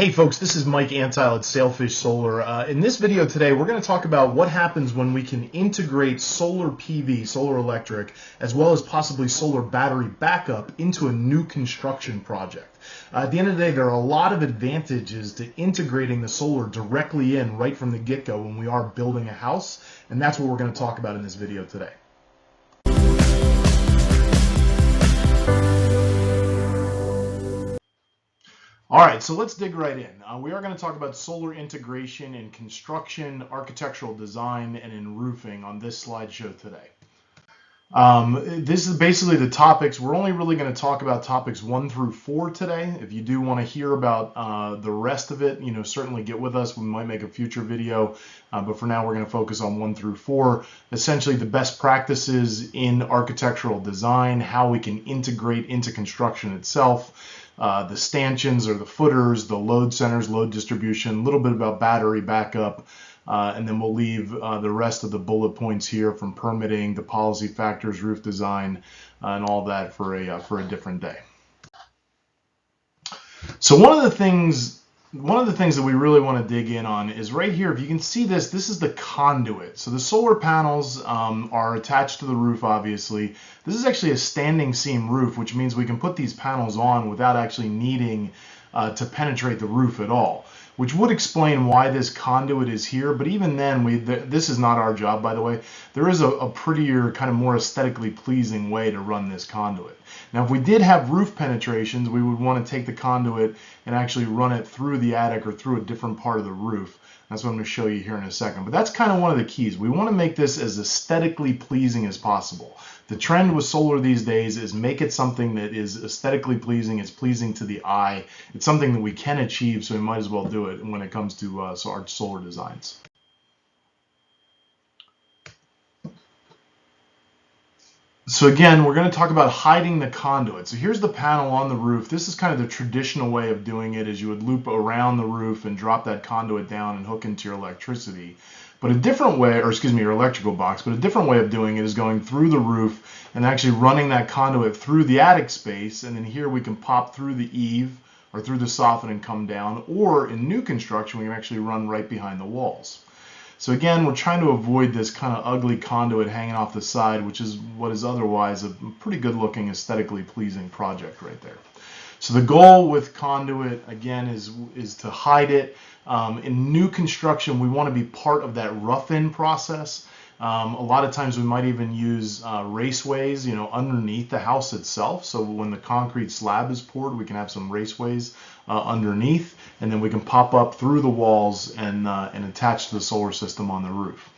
Hey folks, this is Mike Antile at Sailfish Solar. In this video today, we're going to talk about what happens when we can integrate solar PV, solar electric, as well as possibly solar battery backup into a new construction project. At the end of the day, there are a lot of advantages to integrating the solar directly in right from the get-go when we are building a house, and that's what we're going to talk about in this video today. All right, so let's dig right in. We are going to talk about solar integration in construction, architectural design, and in roofing on this slideshow today. This is basically the topics. We're only really going to talk about topics 1 through 4 today. If you do want to hear about the rest of it, certainly get with us. We might make a future video, but for now we're going to focus on 1 through 4. Essentially the best practices in architectural design, how we can integrate into construction itself. The stanchions or the footers, the load centers, load distribution, a little bit about battery backup, and then we'll leave the rest of the bullet points here from permitting, the policy factors, roof design, and all that for a different day. So one of the things that we really want to dig in on is right here. If you can see this is the conduit. So the solar panels are attached to the roof, obviously. This is actually a standing seam roof, which means we can put these panels on without actually needing to penetrate the roof at all, which would explain why this conduit is here. But even then, this is not our job, by the way. There is a prettier, kind of more aesthetically pleasing way to run this conduit. Now, if we did have roof penetrations, we would want to take the conduit and actually run it through the attic or through a different part of the roof. That's what I'm going to show you here in a second. But that's kind of one of the keys. We want to make this as aesthetically pleasing as possible. The trend with solar these days is make it something that is aesthetically pleasing, it's pleasing to the eye. It's something that we can achieve, so we might as well do it when it comes to our solar designs. So again, we're going to talk about hiding the conduit. So here's the panel on the roof. This is kind of the traditional way of doing it, is you would loop around the roof and drop that conduit down and hook into your electricity. But a different way, or excuse me, your electrical box, but a different way of doing it is going through the roof and actually running that conduit through the attic space. And then here we can pop through the eave or through the soffit and come down. Or in new construction, we can actually run right behind the walls. So again, we're trying to avoid this kind of ugly conduit hanging off the side, which is what is otherwise a pretty good looking, aesthetically pleasing project right there. So the goal with conduit, again, is to hide it. In new construction, we want to be part of that rough-in process. A lot of times we might even use raceways, underneath the house itself. So when the concrete slab is poured, we can have some raceways underneath, and then we can pop up through the walls and attach to the solar system on the roof.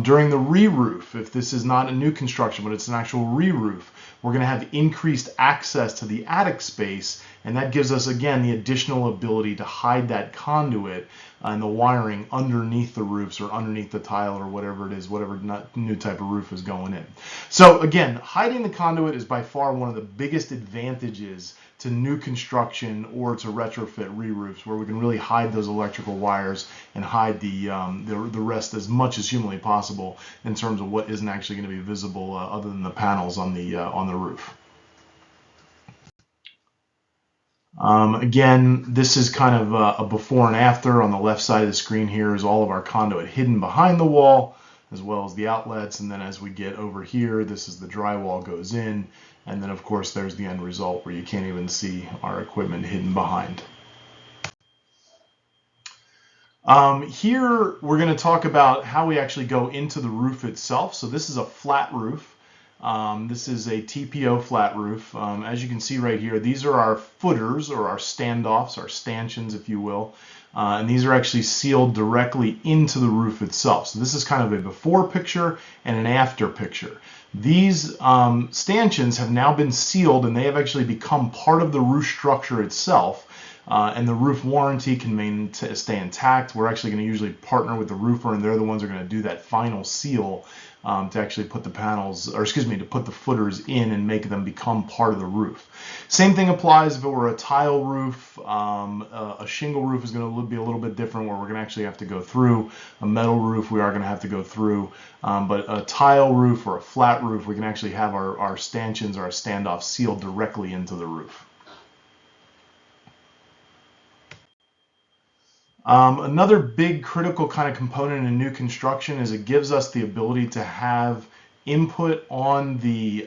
During the re-roof, if this is not a new construction, but it's an actual re-roof, we're going to have increased access to the attic space, and that gives us, again, the additional ability to hide that conduit and the wiring underneath the roofs or underneath the tile or whatever it is, whatever new type of roof is going in. So again, hiding the conduit is by far one of the biggest advantages to new construction or to retrofit re-roofs, where we can really hide those electrical wires and hide the rest as much as humanly possible in terms of what isn't actually going to be visible other than the panels on the roof. Again, this is kind of a before and after. On the left side of the screen here is all of our conduit hidden behind the wall, as well as the outlets. And then as we get over here, this is the drywall goes in. And then, of course, there's the end result where you can't even see our equipment hidden behind. Here, we're going to talk about how we actually go into the roof itself. So this is a flat roof. This is a TPO flat roof. As you can see right here, these are our footers or our standoffs, our stanchions, if you will. And these are actually sealed directly into the roof itself. So this is kind of a before picture and an after picture. These stanchions have now been sealed, and they have actually become part of the roof structure itself. And the roof warranty can stay intact. We're actually going to usually partner with the roofer, and they're the ones who are going to do that final seal to actually put the panels, or excuse me, to put the footers in and make them become part of the roof. Same thing applies if it were a tile roof. A shingle roof is going to be a little bit different, where we're going to actually have to go through. A metal roof we are going to have to go through. But a tile roof or a flat roof, we can actually have our stanchions or our standoffs sealed directly into the roof. Another big critical kind of component in new construction is it gives us the ability to have input on the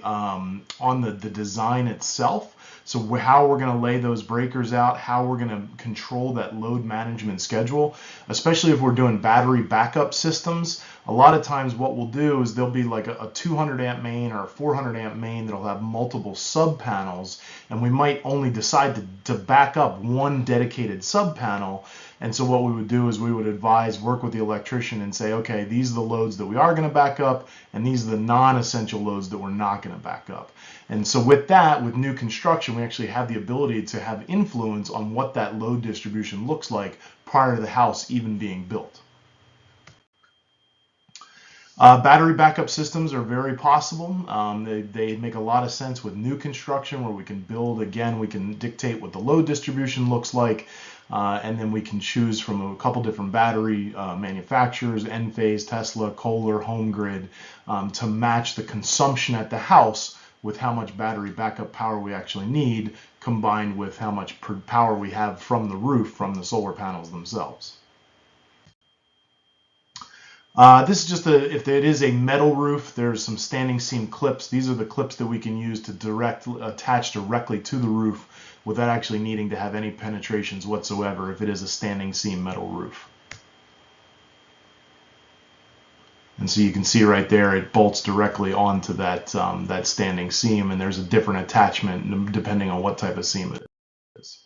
design itself. So how we're going to lay those breakers out, how we're going to control that load management schedule, especially if we're doing battery backup systems. A lot of times what we'll do is there'll be like a 200 amp main or a 400 amp main that'll have multiple sub panels, and we might only decide to back up one dedicated sub panel. And so what we would do is we would advise, work with the electrician and say, okay, these are the loads that we are going to back up, and these are the non-essential loads that we're not going to back up. And so with that, with new construction, we actually have the ability to have influence on what that load distribution looks like prior to the house even being built. Battery backup systems are very possible. They make a lot of sense with new construction where we can build, again, we can dictate what the load distribution looks like, and then we can choose from a couple different battery manufacturers, Enphase, Tesla, Kohler, Home Grid, to match the consumption at the house with how much battery backup power we actually need, combined with how much power we have from the roof, from the solar panels themselves. This is just if it is a metal roof, there's some standing seam clips. These are the clips that we can use to attach directly to the roof without actually needing to have any penetrations whatsoever if it is a standing seam metal roof. And so you can see right there, it bolts directly onto that, that standing seam, and there's a different attachment depending on what type of seam it is.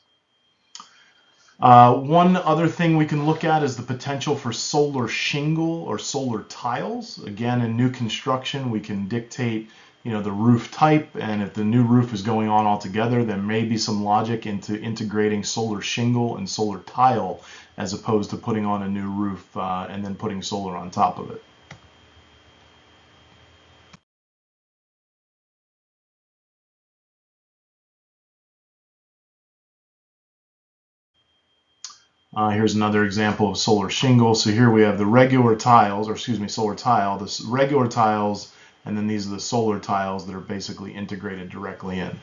One other thing we can look at is the potential for solar shingle or solar tiles. Again, in new construction, we can dictate, the roof type, and if the new roof is going on altogether, there may be some logic into integrating solar shingle and solar tile as opposed to putting on a new roof and then putting solar on top of it. Here's another example of solar shingle. So here we have the regular tiles, or excuse me, solar tile, the regular tiles, and then these are the solar tiles that are basically integrated directly in.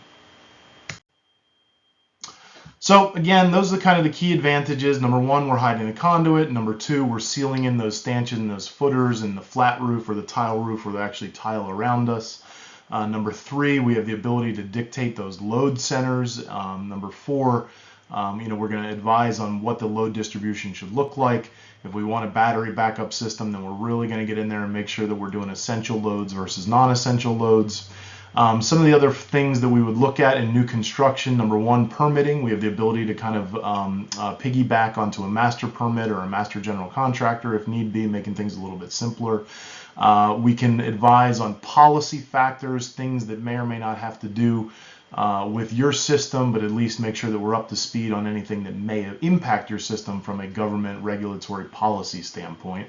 So again, those are kind of the key advantages. Number one, we're hiding the conduit. Number two, we're sealing in those stanchions, those footers, and the flat roof or the tile roof where they actually tile around us. Number three, we have the ability to dictate those load centers. Number four, we're going to advise on what the load distribution should look like. If we want a battery backup system, then we're really going to get in there and make sure that we're doing essential loads versus non-essential loads. Some of the other things that we would look at in new construction, number one, permitting. We have the ability to kind of piggyback onto a master permit or a master general contractor if need be, making things a little bit simpler. We can advise on policy factors, things that may or may not have to do with your system, but at least make sure that we're up to speed on anything that may impact your system from a government regulatory policy standpoint.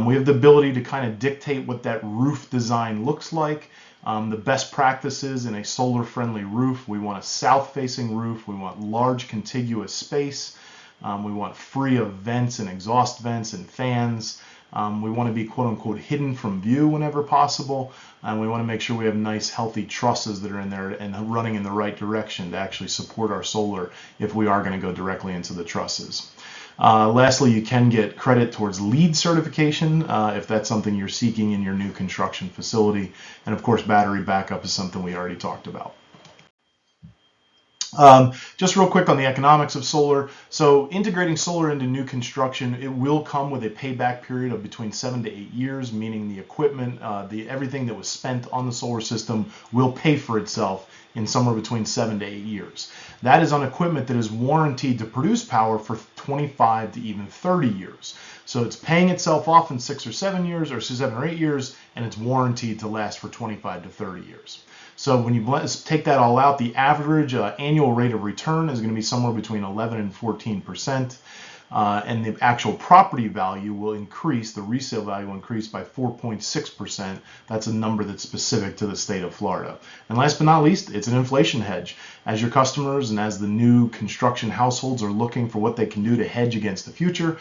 We have the ability to kind of dictate what that roof design looks like. The best practices in a solar-friendly roof. We want a south-facing roof. We want large contiguous space. We want free of vents and exhaust vents and fans. We want to be quote-unquote hidden from view whenever possible. And we want to make sure we have nice, healthy trusses that are in there and running in the right direction to actually support our solar if we are going to go directly into the trusses. Lastly, you can get credit towards LEED certification if that's something you're seeking in your new construction facility. And of course, battery backup is something we already talked about. Just real quick on the economics of solar. So integrating solar into new construction, it will come with a payback period of between 7 to 8 years, meaning the equipment, everything that was spent on the solar system will pay for itself in somewhere between 7 to 8 years. That is on equipment that is warranted to produce power for 25 to even 30 years. So it's paying itself off in 6 or 7 years, or 7 or 8 years, and it's warranted to last for 25 to 30 years. So when you take that all out, the average annual rate of return is going to be somewhere between 11 and 14%. And the actual property value will increase, the resale value will increase by 4.6%. That's a number that's specific to the state of Florida. And last but not least, it's an inflation hedge. as your customers and as the new construction households are looking for what they can do to hedge against the future,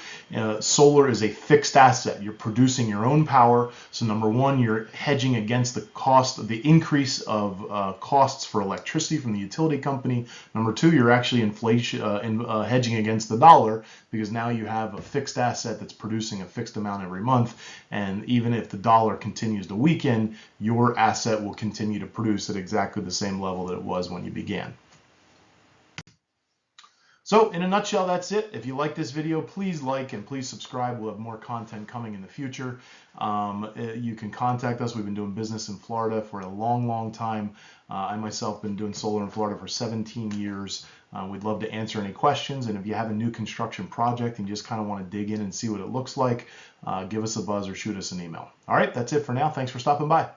solar is a fixed asset. You're producing your own power. So number one, you're hedging against the cost, the increase of costs for electricity from the utility company. Number two, you're actually hedging against the dollar, because now you have a fixed asset that's producing a fixed amount every month. And even if the dollar continues to weaken, your asset will continue to produce at exactly the same level that it was when you began. So in a nutshell, that's it. If you like this video, please like and please subscribe. We'll have more content coming in the future. You can contact us. We've been doing business in Florida for a long, long time. I myself have been doing solar in Florida for 17 years. We'd love to answer any questions. And if you have a new construction project and you just kind of want to dig in and see what it looks like, give us a buzz or shoot us an email. All right, that's it for now. Thanks for stopping by.